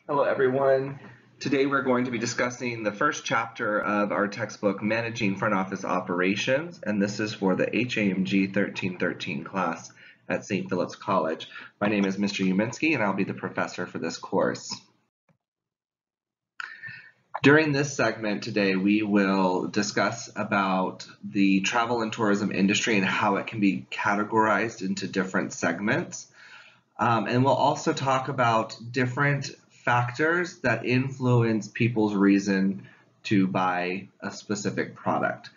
Hello, everyone. Today we're going to be discussing the first chapter of our textbook, Managing Front Office Operations, and this is for the HAMG 1313 class at St. Philip's College. My name is Mr. Uminski, and I'll be the professor for this course. During this segment today, we will discuss about the travel and tourism industry and how it can be categorized into different segments. And we'll also talk about different factors that influence people's reason to buy a specific product.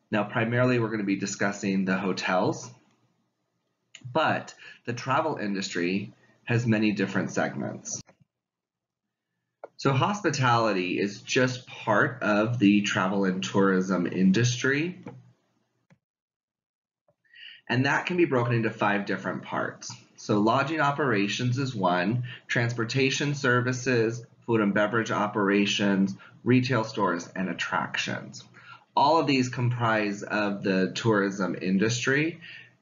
Now, primarily, we're going to be discussing the hotels, but the travel industry has many different segments. So hospitality is just part of the travel and tourism industry, and that can be broken into 5 different parts. So lodging operations is one, transportation services, food and beverage operations, retail stores, and attractions. All of these comprise of the tourism industry.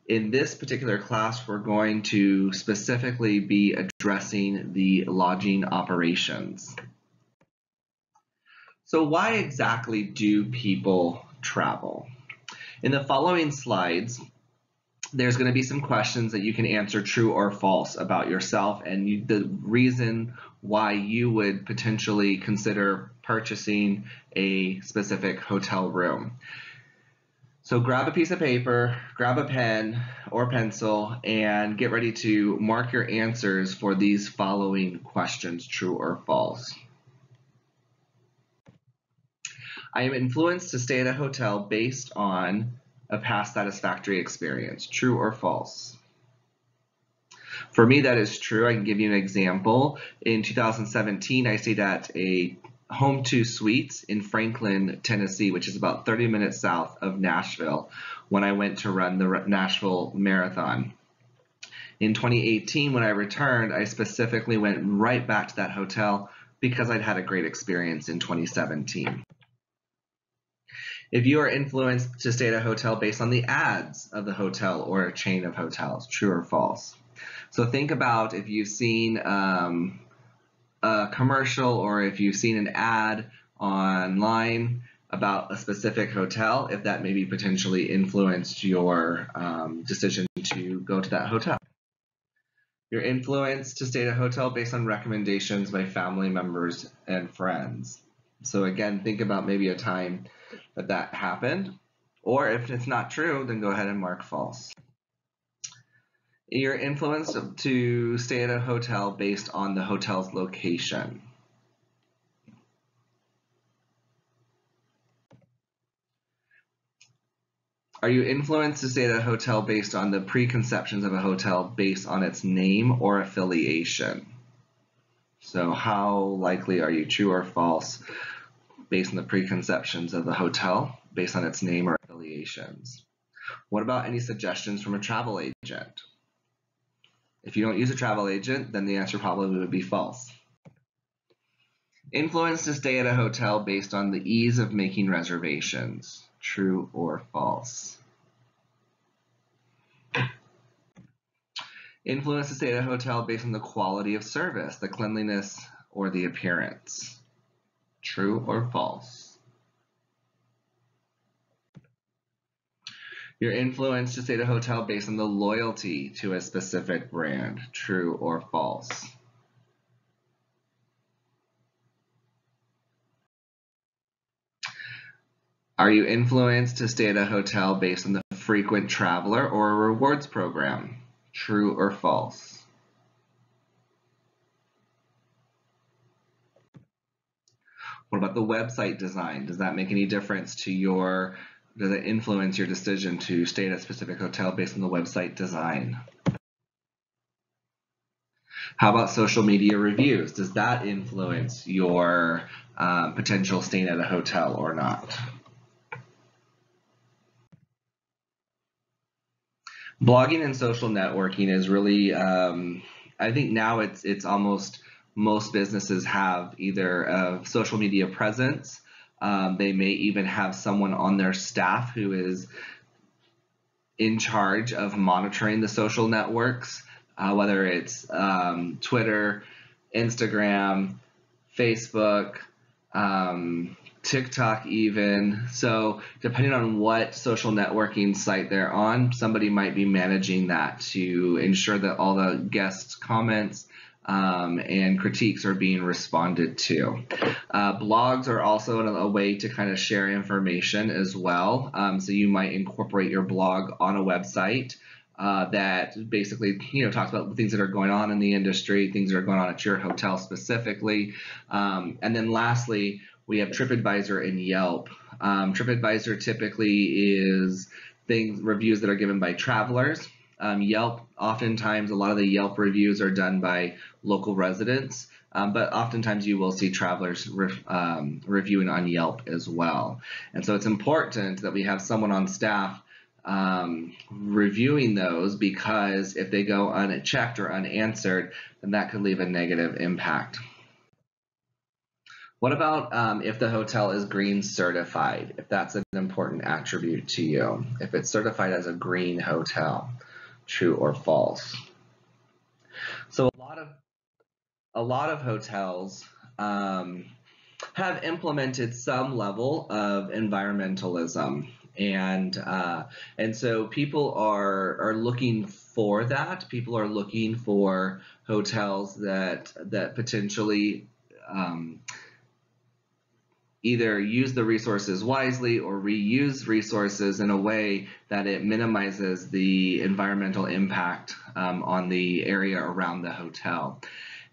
In this particular class, we're going to specifically be addressing the lodging operations. So why exactly do people travel? In the following slides, there's going to be some questions that you can answer true or false about yourself and the reason why you would potentially consider purchasing a specific hotel room. So grab a piece of paper, grab a pen or pencil, and get ready to mark your answers for these following questions, true or false. I am influenced to stay at a hotel based on a past satisfactory experience, true or false? For me, that is true. I can give you an example. In 2017, I stayed at a Home2 Suites in Franklin, Tennessee, which is about 30 minutes south of Nashville, when I went to run the Nashville Marathon. In 2018, when I returned, I specifically went right back to that hotel because I'd had a great experience in 2017. If you are influenced to stay at a hotel based on the ads of the hotel or a chain of hotels, true or false? So think about if you've seen a commercial or if you've seen an ad online about a specific hotel, if that maybe potentially influenced your decision to go to that hotel. You're influenced to stay at a hotel based on recommendations by family members and friends. So again, think about maybe a time that happened, or if it's not true, then go ahead and mark false. You're influenced to stay at a hotel based on the hotel's location. Are you influenced to stay at a hotel based on the preconceptions of a hotel based on its name or affiliation? So how likely are you, true or false, based on the preconceptions of the hotel, based on its name or affiliations? What about any suggestions from a travel agent? If you don't use a travel agent, then the answer probably would be false. Influence to stay at a hotel based on the ease of making reservations, true or false? Influence to stay at a hotel based on the quality of service, the cleanliness, or the appearance, true or false? You're influenced to stay at a hotel based on the loyalty to a specific brand, true or false? Are you influenced to stay at a hotel based on the frequent traveler or a rewards program, true or false? What about the website design? Does that make any difference to does it influence your decision to stay at a specific hotel based on the website design? How about social media reviews? Does that influence your potential staying at a hotel or not? Blogging and social networking is really, I think now it's almost most businesses have either a social media presence. They may even have someone on their staff who is in charge of monitoring the social networks, whether it's Twitter, Instagram, Facebook, TikTok even. So depending on what social networking site they're on, somebody might be managing that to ensure that all the guests' comments and critiques are being responded to. Blogs are also a way to kind of share information as well. So you might incorporate your blog on a website that basically, talks about things that are going on in the industry, things that are going on at your hotel specifically. And then lastly, we have TripAdvisor and Yelp. TripAdvisor typically is reviews that are given by travelers. Yelp, oftentimes a lot of the Yelp reviews are done by local residents, but oftentimes you will see travelers reviewing on Yelp as well. And so it's important that we have someone on staff reviewing those, because if they go unchecked or unanswered, then that could leave a negative impact. What about if the hotel is green certified, if that's an important attribute to you, if it's certified as a green hotel, true or false? So a lot of hotels have implemented some level of environmentalism, and so people are looking for that. People are looking for hotels that potentially either use the resources wisely or reuse resources in a way that it minimizes the environmental impact on the area around the hotel.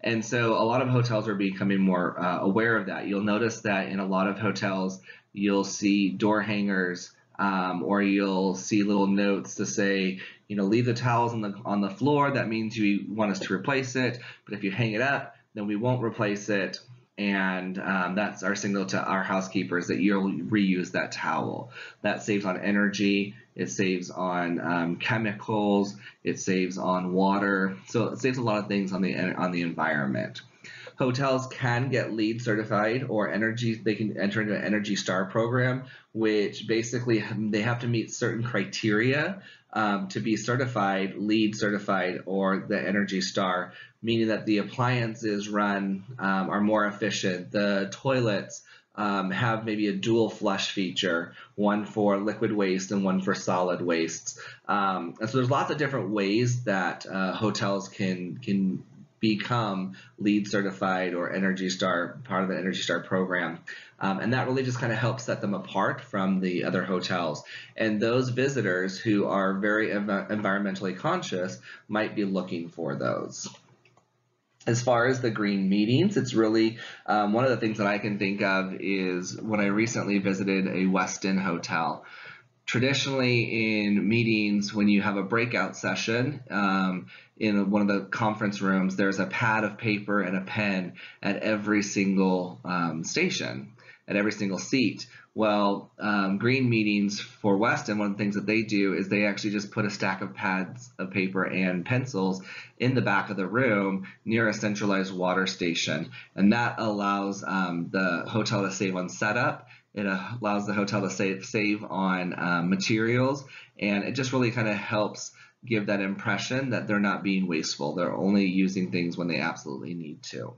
And so a lot of hotels are becoming more aware of that. You'll notice that in a lot of hotels, you'll see door hangers or you'll see little notes to say, leave the towels on the floor. That means you want us to replace it. But if you hang it up, then we won't replace it. And that's our signal to our housekeepers that you'll reuse that towel. That saves on energy, it saves on chemicals, it saves on water. So it saves a lot of things on the environment. Hotels can get LEED certified or they can enter into an Energy Star program, which basically they have to meet certain criteria to be certified, LEED certified or the Energy Star, meaning that the appliances run are more efficient. The toilets have maybe a dual flush feature, one for liquid waste and one for solid wastes. And so there's lots of different ways that hotels can become LEED certified or Energy Star, part of the Energy Star program. And that really just kind of helps set them apart from the other hotels. And those visitors who are very environmentally conscious might be looking for those. As far as the green meetings, it's really one of the things that I can think of is when I recently visited a Westin hotel. Traditionally in meetings, when you have a breakout session in one of the conference rooms, there's a pad of paper and a pen at every single station, at every single seat. Well, green meetings for Westin, one of the things that they do is they actually just put a stack of pads of paper and pencils in the back of the room near a centralized water station. And that allows the hotel to save on setup. It allows the hotel to save on materials, and it just really kind of helps give that impression that they're not being wasteful. They're only using things when they absolutely need to.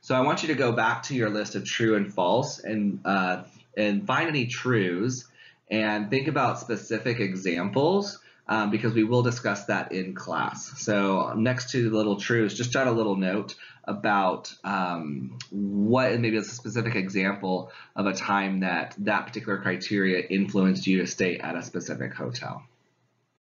So I want you to go back to your list of true and false and find any trues and think about specific examples because we will discuss that in class. So next to the little trues, just jot a little note about what maybe is a specific example of a time that particular criteria influenced you to stay at a specific hotel.